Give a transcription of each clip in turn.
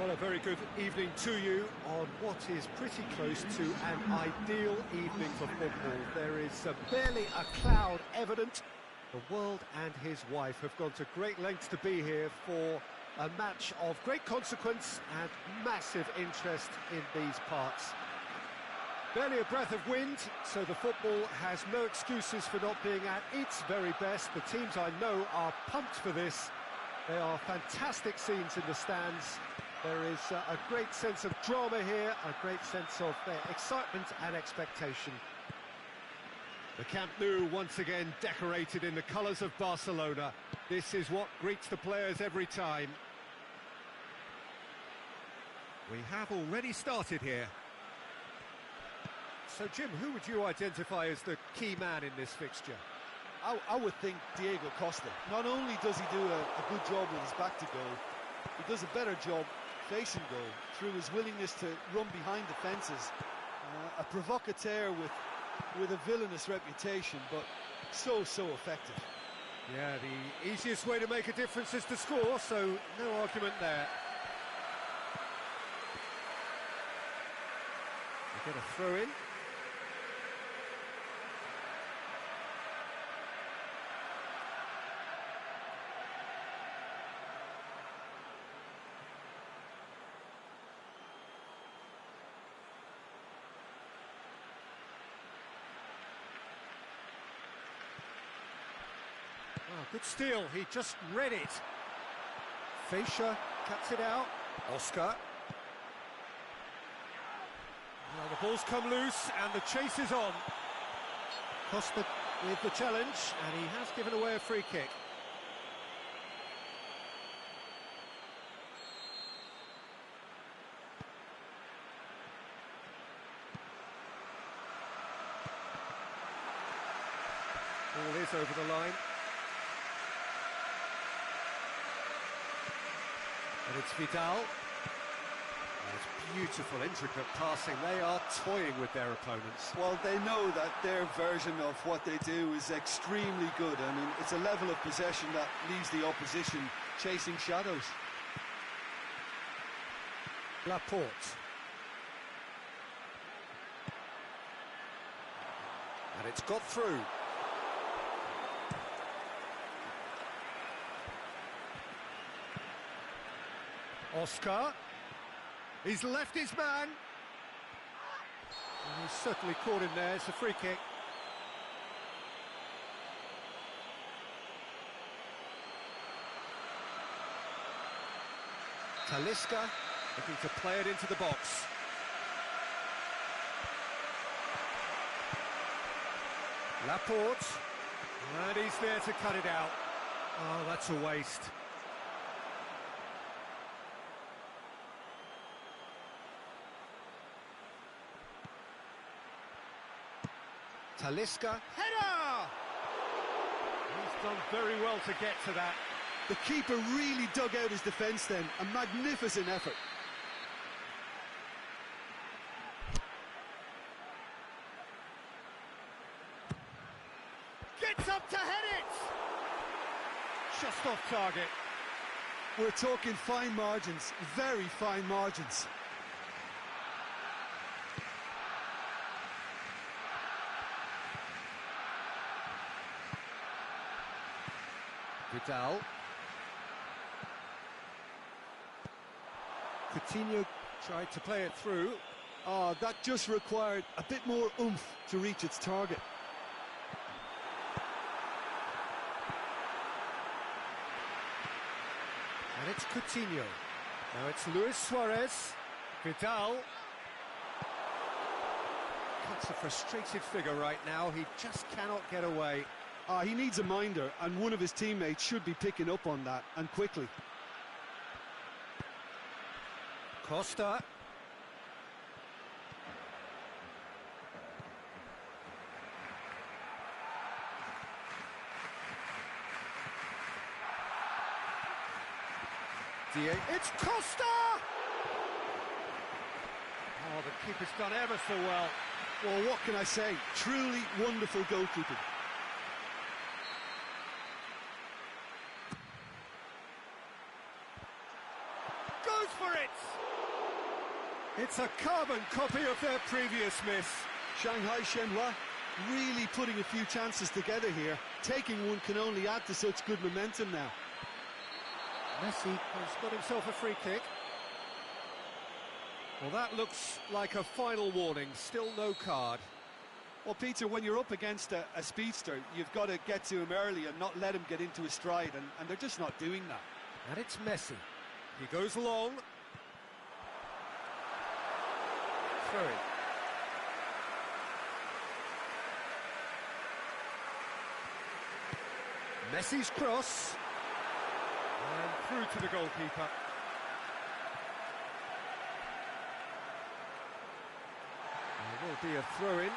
Well, a very good evening to you on what is pretty close to an ideal evening for football. There is barely a cloud evident. The world and his wife have gone to great lengths to be here for a match of great consequence and massive interest in these parts. Barely a breath of wind, so the football has no excuses for not being at its very best. The teams I know are pumped for this. There are fantastic scenes in the stands. There is a great sense of drama here, a great sense of excitement and expectation. The Camp Nou once again decorated in the colours of Barcelona. This is what greets the players every time. We have already started here. So, Jim, who would you identify as the key man in this fixture? I would think Diego Costa. Not only does he do a good job with his back to goal, he does a better job facing goal through his willingness to run behind defences. A provocateur with a villainous reputation, but so effective. Yeah, the easiest way to make a difference is to score, so no argument there. We get a throw in. Oh, good steal, he just read it. Fischer cuts it out. Oscar. Well, the ball's come loose and the chase is on. Costa with the challenge, and he has given away a free kick. Ball is over the line. And it's Vidal. It's beautiful, intricate passing. They are toying with their opponents. Well, they know that their version of what they do is extremely good. I mean, it's a level of possession that leaves the opposition chasing shadows. Laporte. And it's got through. Oscar, he's left his man, and he's certainly caught him there. It's a free kick. Talisca looking to play it into the box. Laporte, and he's there to cut it out. Oh, that's a waste. Talisca, header! He's done very well to get to that. The keeper really dug out his defence then, a magnificent effort. Gets up to head it! Just off target. We're talking fine margins, very fine margins. Vidal. Coutinho tried to play it through. Oh, that just required a bit more oomph to reach its target. And it's Coutinho. Now it's Luis Suarez. Vidal. Cuts a frustrated figure right now. He just cannot get away. He needs a minder, and one of his teammates should be picking up on that, and quickly. Costa. It's Costa! Oh, the keeper's done ever so well. Well, what can I say? Truly wonderful goalkeeping. Goes for it! It's a carbon copy of their previous miss. Shanghai Shenhua really putting a few chances together here. Taking one can only add to such good momentum now. Messi has got himself a free kick. Well, that looks like a final warning, still no card. Well, Peter, when you're up against a speedster, you've got to get to him early and not let him get into his stride, and they're just not doing that. And it's Messi. He goes long. Through. Messi's cross. And through to the goalkeeper. There will be a throw-in.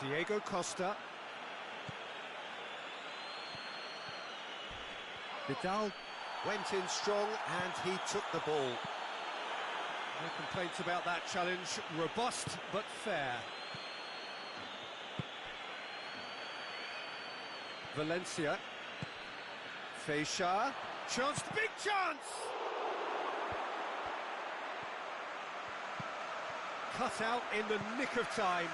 Diego Costa. Vidal went in strong and he took the ball. No complaints about that challenge. Robust but fair. Valencia. Feixa. Chance, big chance! Cut out in the nick of time.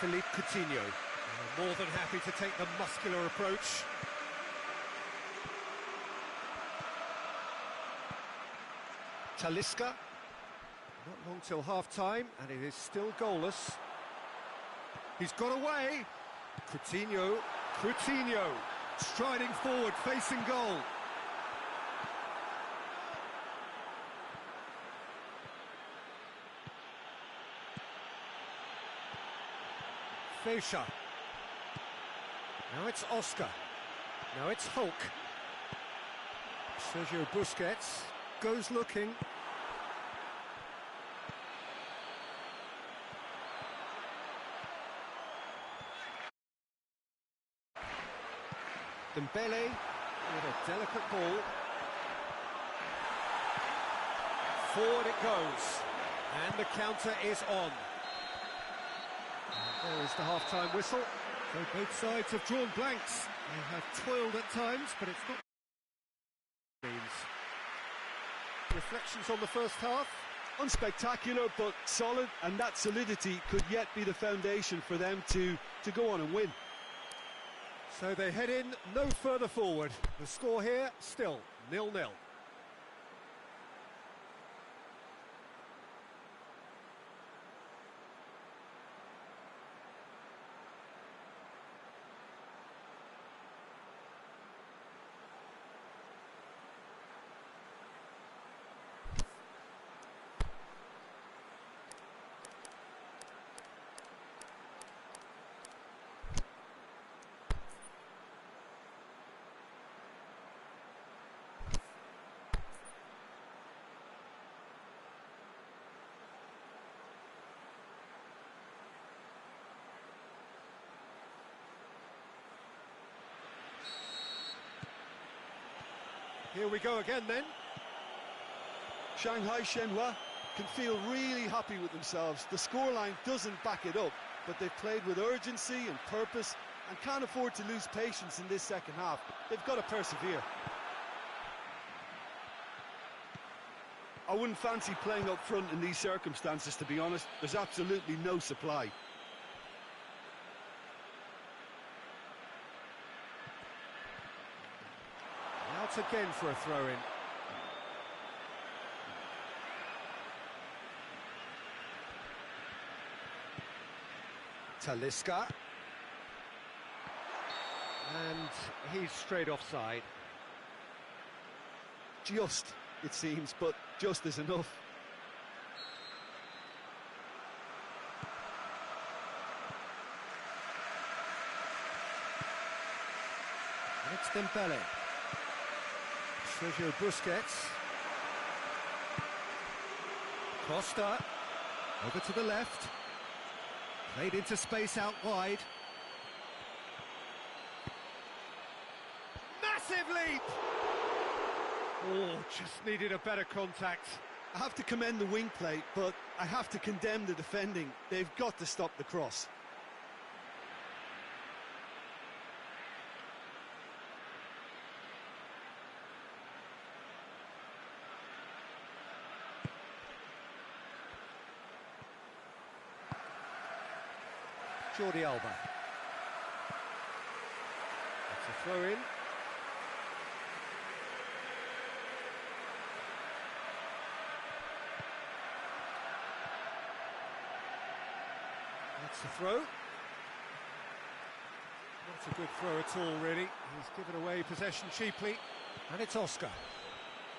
Philippe Coutinho, more than happy to take the muscular approach. Talisca, not long till half-time, and it is still goalless. He's got away. Coutinho, striding forward, facing goal. Feixa. Now it's Oscar. Now it's Hulk. Sergio Busquets goes looking. Dembele with a delicate ball. Forward it goes. And the counter is on. There is the half-time whistle. So both sides have drawn blanks. They have toiled at times, but it's not... Reflections on the first half? Unspectacular, but solid, and that solidity could yet be the foundation for them to go on and win. So they head in no further forward. The score here, still 0-0. Here we go again then. Shanghai Shenhua can feel really happy with themselves. The scoreline doesn't back it up, but they've played with urgency and purpose and can't afford to lose patience in this second half. They've got to persevere. I wouldn't fancy playing up front in these circumstances, to be honest. There's absolutely no supply. Out again for a throw-in. Talisca. And he's straight offside. Just, it seems, but just is enough. And it's Dembele. Sergio Busquets. Costa. Over to the left. Played into space out wide. Massive leap! Oh, just needed a better contact. I have to commend the wing play, but I have to condemn the defending. They've got to stop the cross. Jordi Alba. It's a throw-in. That's the throw. Not a good throw at all, really. He's given away possession cheaply. And it's Oscar.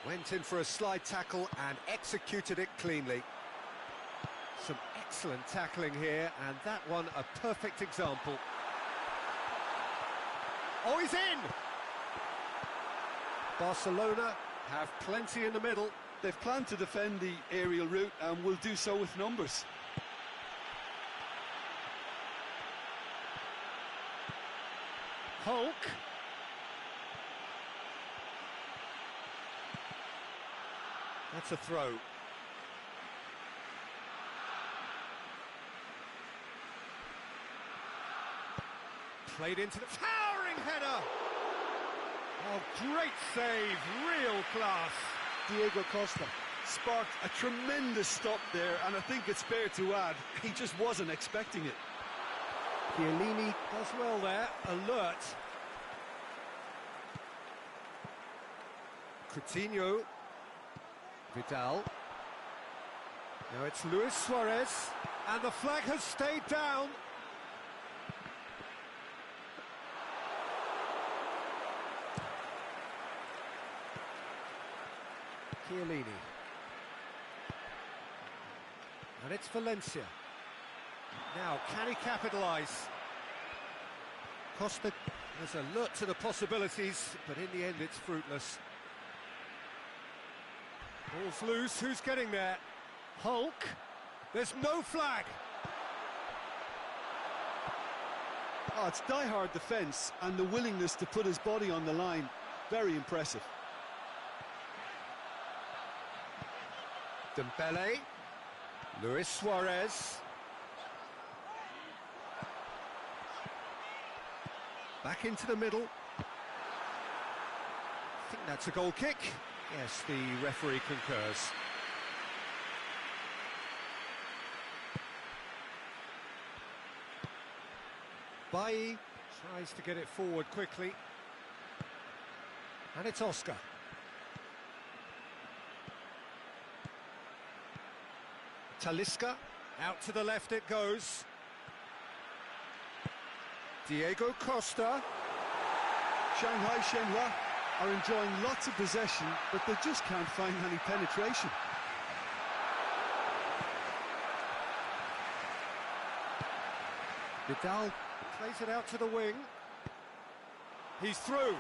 Went in for a slide tackle and executed it cleanly. Some excellent tackling here, and that one a perfect example. Oh, he's in! Barcelona have plenty in the middle. They've planned to defend the aerial route and will do so with numbers. Hulk. That's a throw. Played into the towering header. Oh, great save, real class. Diego Costa sparked a tremendous stop there, and I think it's fair to add, he just wasn't expecting it. Chiellini does well there, alert. Coutinho. Vidal. Now it's Luis Suarez, and the flag has stayed down. Chiellini. And it's Valencia. Now, can he capitalise? Costa has alert to the possibilities, but in the end it's fruitless. Ball's loose, who's getting there? Hulk. There's no flag. Oh, it's die-hard defence and the willingness to put his body on the line. Very impressive. Dembele. Luis Suarez. Back into the middle. I think that's a goal kick. Yes, the referee concurs. Bailly tries to get it forward quickly. And it's Oscar. Talisca, out to the left it goes. Diego Costa. Shanghai Shenhua are enjoying lots of possession, but they just can't find any penetration. Vidal plays it out to the wing. He's through.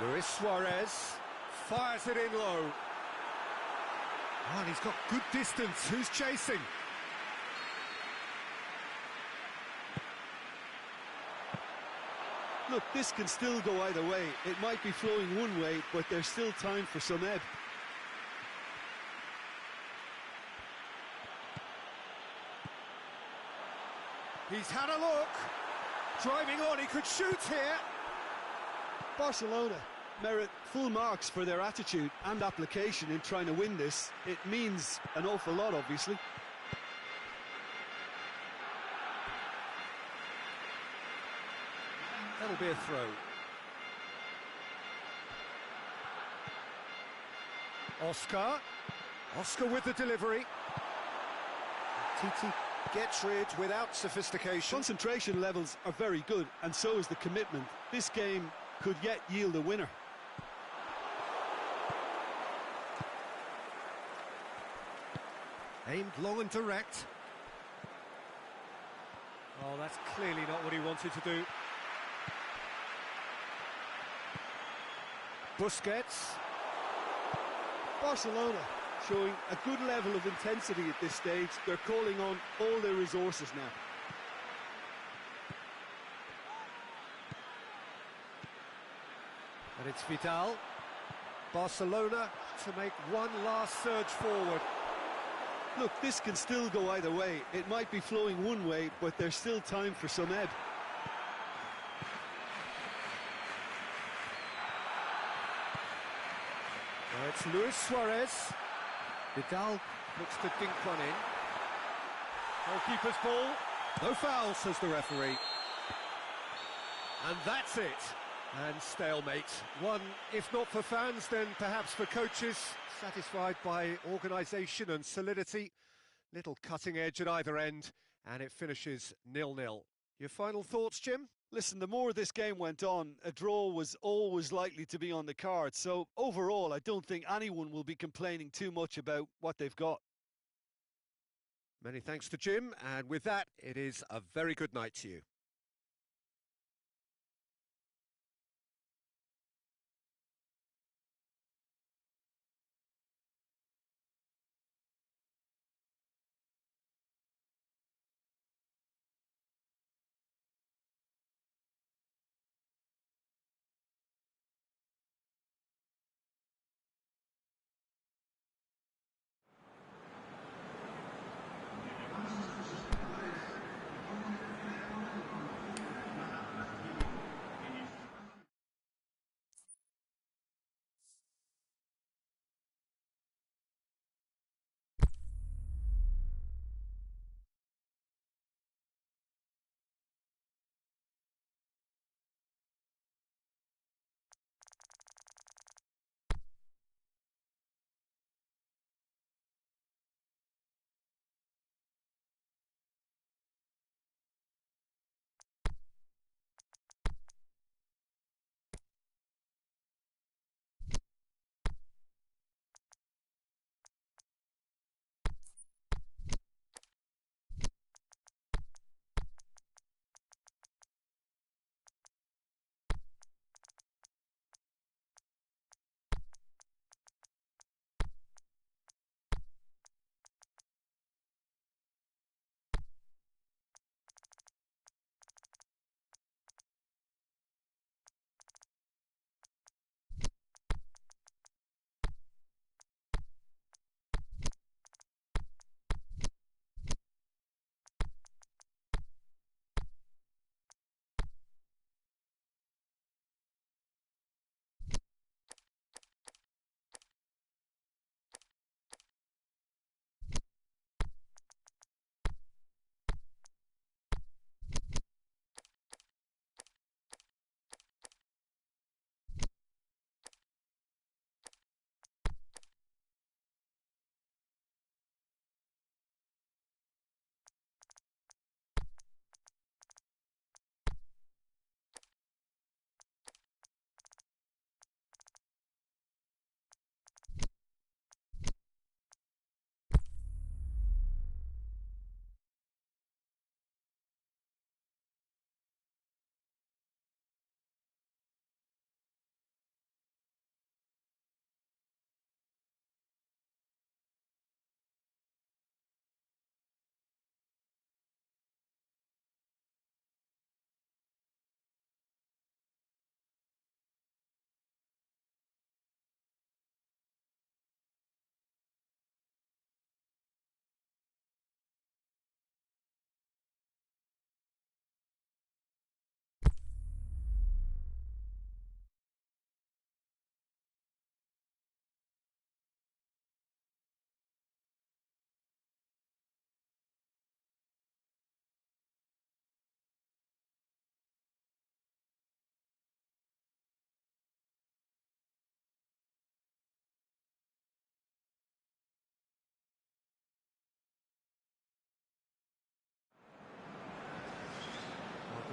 Luis Suarez fires it in low. Oh, and he's got good distance. Who's chasing? Look, this can still go either way. It might be flowing one way, but there's still time for some ebb. He's had a look. Driving on, he could shoot here. Barcelona merit full marks for their attitude and application in trying to win this. It means an awful lot, obviously. That'll be a throw. Oscar. Oscar with the delivery. Titi gets rid without sophistication. Concentration levels are very good, and so is the commitment. This game could yet yield a winner. Aimed long and direct. Oh, that's clearly not what he wanted to do. Busquets. Barcelona showing a good level of intensity at this stage. They're calling on all their resources now. And it's Vidal. Barcelona to make one last surge forward. Look, this can still go either way. It might be flowing one way, but there's still time for some ebb. Now it's Luis Suarez. Vidal looks to dink one in. Goalkeeper's ball. No foul, says the referee. And that's it. And stalemate. One, if not for fans, then perhaps for coaches, satisfied by organisation and solidity. Little cutting edge at either end, and it finishes 0-0. Your final thoughts, Jim? Listen, the more this game went on, a draw was always likely to be on the cards. So overall, I don't think anyone will be complaining too much about what they've got. Many thanks to Jim, and with that, it is a very good night to you.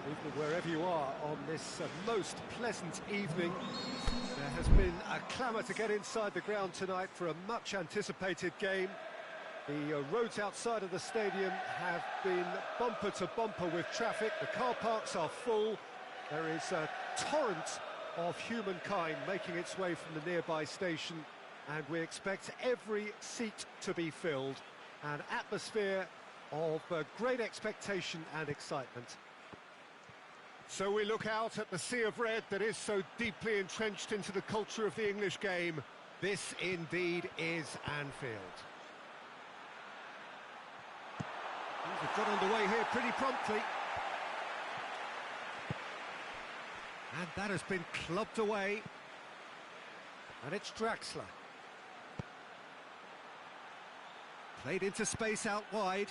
Good evening wherever you are on this most pleasant evening. There has been a clamour to get inside the ground tonight for a much anticipated game. The roads outside of the stadium have been bumper to bumper with traffic. The car parks are full. There is a torrent of humankind making its way from the nearby station, and we expect every seat to be filled. An atmosphere of great expectation and excitement. So we look out at the sea of red that is so deeply entrenched into the culture of the English game. This indeed is Anfield. Things have got underway here pretty promptly. And that has been clubbed away. And it's Draxler. Played into space out wide.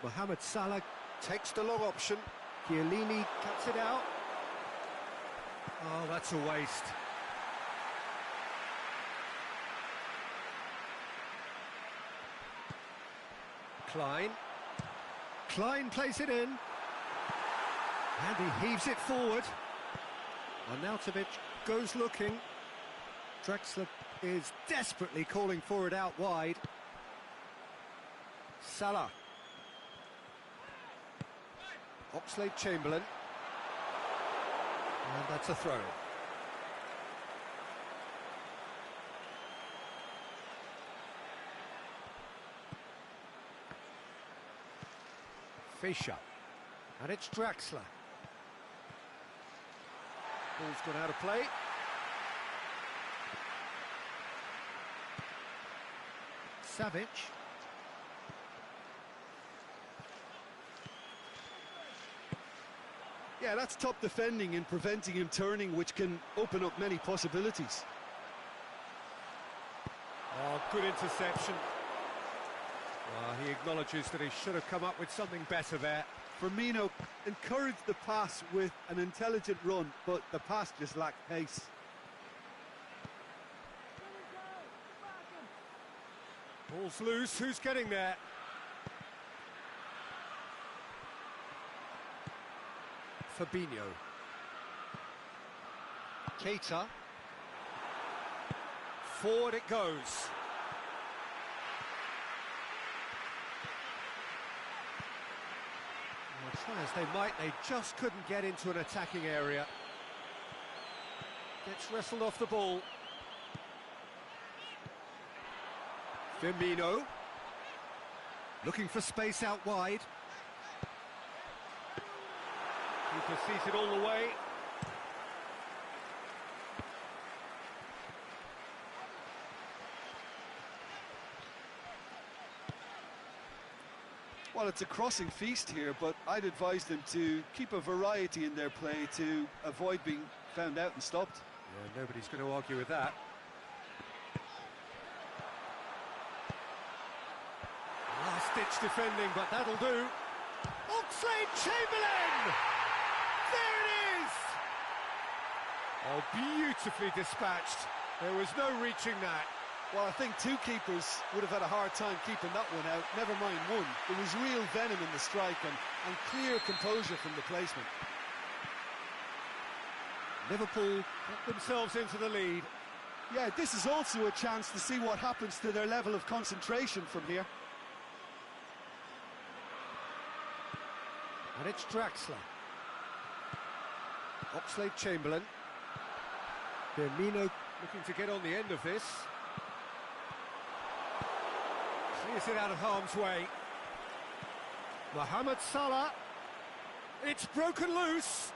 Mohamed Salah takes the long option. Chiellini cuts it out. Oh, that's a waste. Klein plays it in. And he heaves it forward. Arnautovic goes looking. Drexler is desperately calling for it out wide. Salah. Oxlade-Chamberlain. And that's a throw. Fischer. And it's Draxler. Ball's gone out of play. Savic. Yeah, that's top defending and preventing him turning, which can open up many possibilities. Oh, good interception. Well, he acknowledges that he should have come up with something better there. Firmino encouraged the pass with an intelligent run, but the pass just lacked pace. Ball's loose, who's getting there? Fabinho. Keita. Forward it goes. Well, try as they might, they just couldn't get into an attacking area. Gets wrestled off the ball. Firmino. Looking for space out wide. Keeper sees it all the way. Well, it's a crossing feast here, but I'd advise them to keep a variety in their play to avoid being found out and stopped. Yeah, nobody's going to argue with that. Last-ditch defending, but that'll do. Oxlade-Chamberlain! There it is! Oh, beautifully dispatched. There was no reaching that. Well, I think two keepers would have had a hard time keeping that one out, never mind one. There was real venom in the strike and clear composure from the placement. Liverpool got themselves into the lead. Yeah, this is also a chance to see what happens to their level of concentration from here. And it's Draxler. Oxlade-Chamberlain. Firmino looking to get on the end of this. Clears it out of harm's way. Mohamed Salah. It's broken loose.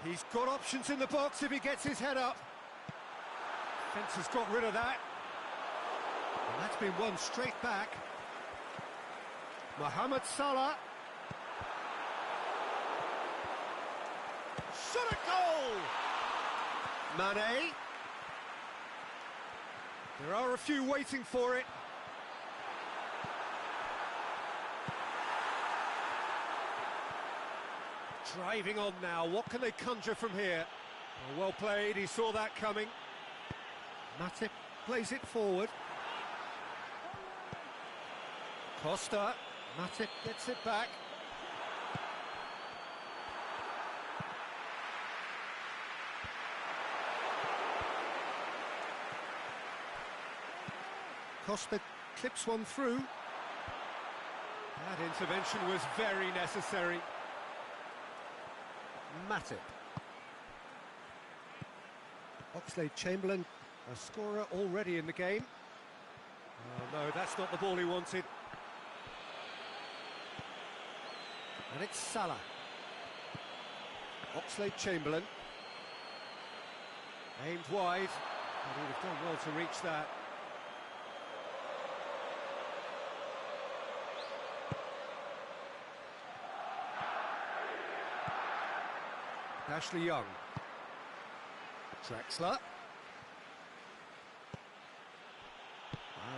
He's got options in the box if he gets his head up. Fence has got rid of that. And that's been won straight back. Mohamed Salah. Shot a goal! Mane. There are a few waiting for it. Driving on now, what can they conjure from here? Oh, well played, he saw that coming. Matip plays it forward. Costa, Matip gets it back. Costa clips one through. That intervention was very necessary. Matip. Oxlade-Chamberlain, a scorer already in the game. Oh no, that's not the ball he wanted. And it's Salah. Oxlade-Chamberlain. Aimed wide, but he would have done well to reach that. Ashley Young. Draxler.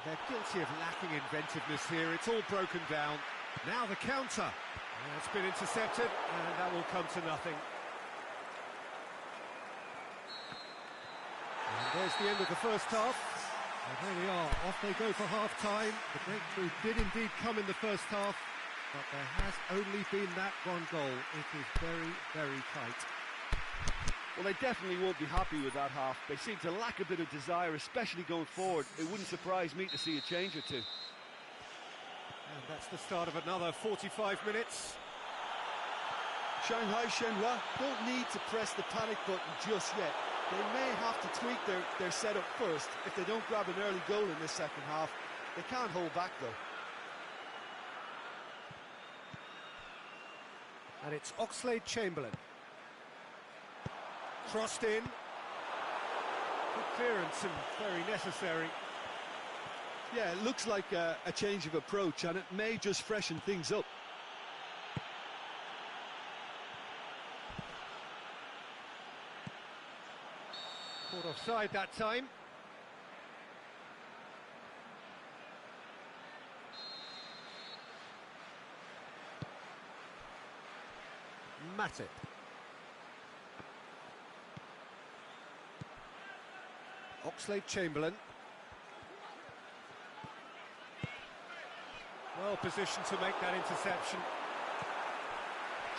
They're guilty of lacking inventiveness here. It's all broken down. Now the counter. It's been intercepted, and that will come to nothing. And there's the end of the first half. And there we are, off they go for half-time. The breakthrough did indeed come in the first half, but there has only been that one goal. It is very, very tight. Well, they definitely won't be happy with that half. They seem to lack a bit of desire, especially going forward. It wouldn't surprise me to see a change or two. And that's the start of another 45 minutes. Shanghai Shenhua don't need to press the panic button just yet. They may have to tweak their setup first if they don't grab an early goal in this second half. They can't hold back, though. And it's Oxlade-Chamberlain. Crossed in. Good clearance and very necessary. Yeah, it looks like a change of approach, and it may just freshen things up. Caught offside that time. Matip. Oxlade-Chamberlain. Well positioned to make that interception.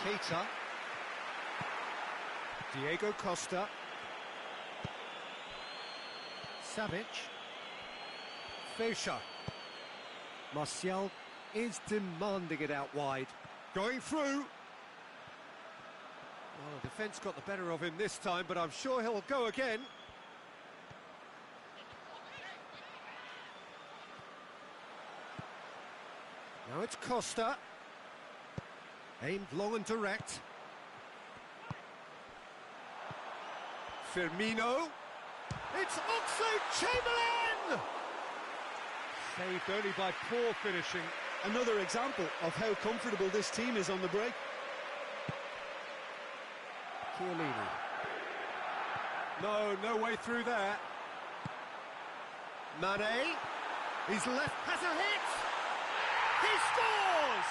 Keita. Diego Costa. Savic. Fischer. Martial is demanding it out wide. Going through. Well, the defence got the better of him this time, but I'm sure he'll go again. Now it's Costa. Aimed long and direct. Firmino. It's Oxlade-Chamberlain! Saved only by poor finishing. Another example of how comfortable this team is on the break. Chiellini. No way through there. Mane. He's left, has a hit! He scores!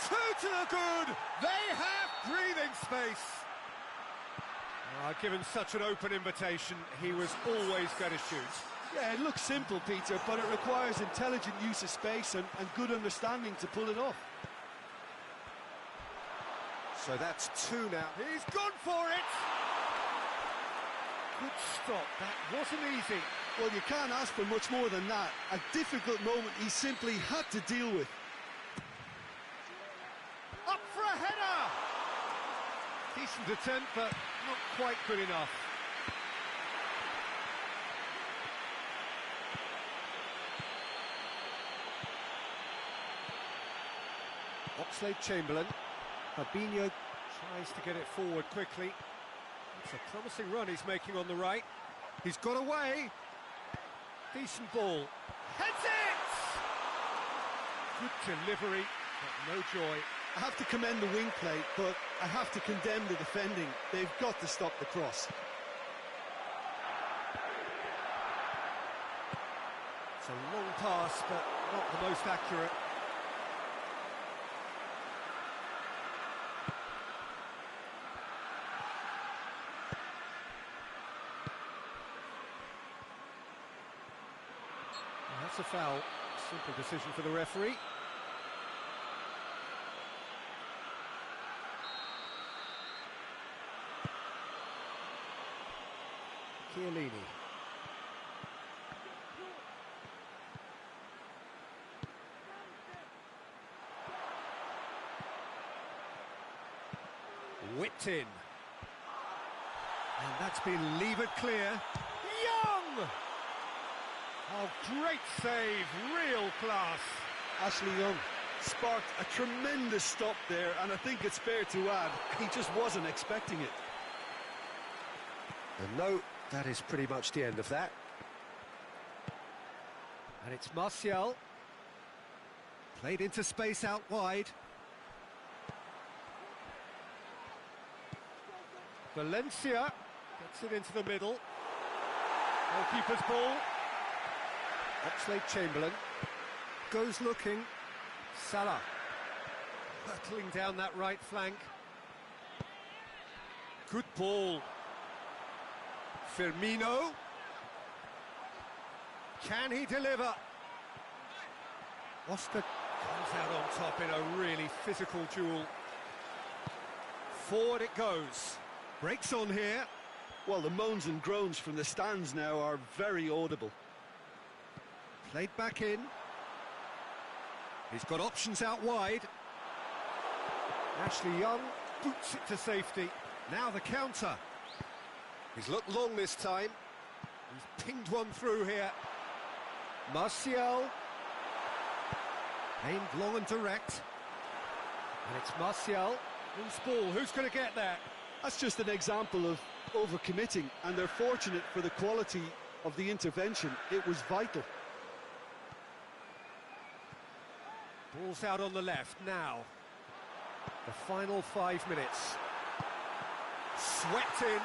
Two to the good! They have breathing space! Given such an open invitation, he was always going to shoot. Yeah, it looks simple, Peter, but it requires intelligent use of space and good understanding to pull it off. So that's two now. He's gone for it! Good stop, that wasn't easy. Well, you can't ask for much more than that. A difficult moment he simply had to deal with. Up for a header! Decent attempt, but not quite good enough. Oxlade-Chamberlain. Fabinho tries to get it forward quickly. It's a promising run he's making on the right. He's got away. Decent ball. Heads it! Good delivery, but no joy. I have to commend the wing play, but I have to condemn the defending. They've got to stop the cross. It's a long pass, but not the most accurate. And that's a foul. Simple decision for the referee. Chiellini. Whipped in. And that's been levered clear. Young! Oh, great save, real class. Ashley Young sparked a tremendous stop there, and I think it's fair to add, he just wasn't expecting it. And no, that is pretty much the end of that. And it's Martial. Played into space out wide. Valencia gets it into the middle. Goalkeeper's ball. Oxlade-Chamberlain. goes looking. Salah hurtling down that right flank. Good ball. Firmino. Can he deliver? Oscar comes out on top in a really physical duel. Forward it goes. Breaks on here. Well, the moans and groans from the stands now are very audible. Played back in. He's got options out wide. Ashley Young boots it to safety. Now the counter. He's looked long this time. He's pinged one through here. Martial. Aimed long and direct. And it's Martial. Loose ball. Who's going to get there? That's just an example of overcommitting, and they're fortunate for the quality of the intervention. It was vital. Ball's out on the left now. The final 5 minutes. Swept in.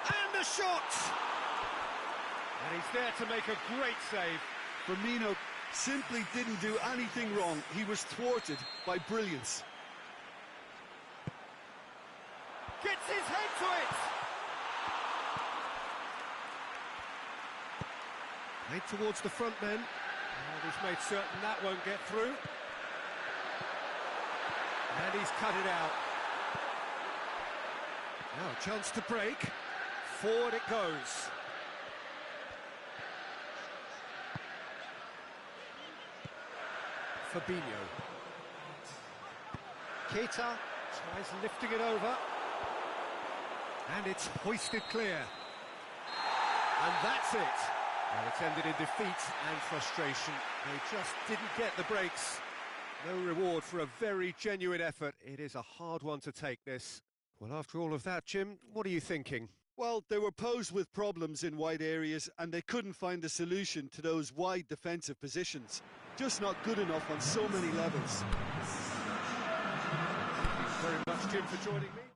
And the shot! And he's there to make a great save. Firmino simply didn't do anything wrong. He was thwarted by brilliance. Gets his head to it! Made towards the front men. And he's made certain that won't get through. And he's cut it out. Now a chance to break. Forward it goes. Fabinho. Keita tries lifting it over. And it's hoisted clear. And that's it. Well, it's ended in defeat and frustration. They just didn't get the breaks. No reward for a very genuine effort. It is a hard one to take, this. Well, after all of that, Jim, what are you thinking? Well, they were posed with problems in wide areas, and they couldn't find a solution to those wide defensive positions. Just not good enough on so many levels. Thank you very much, Jim, for joining me.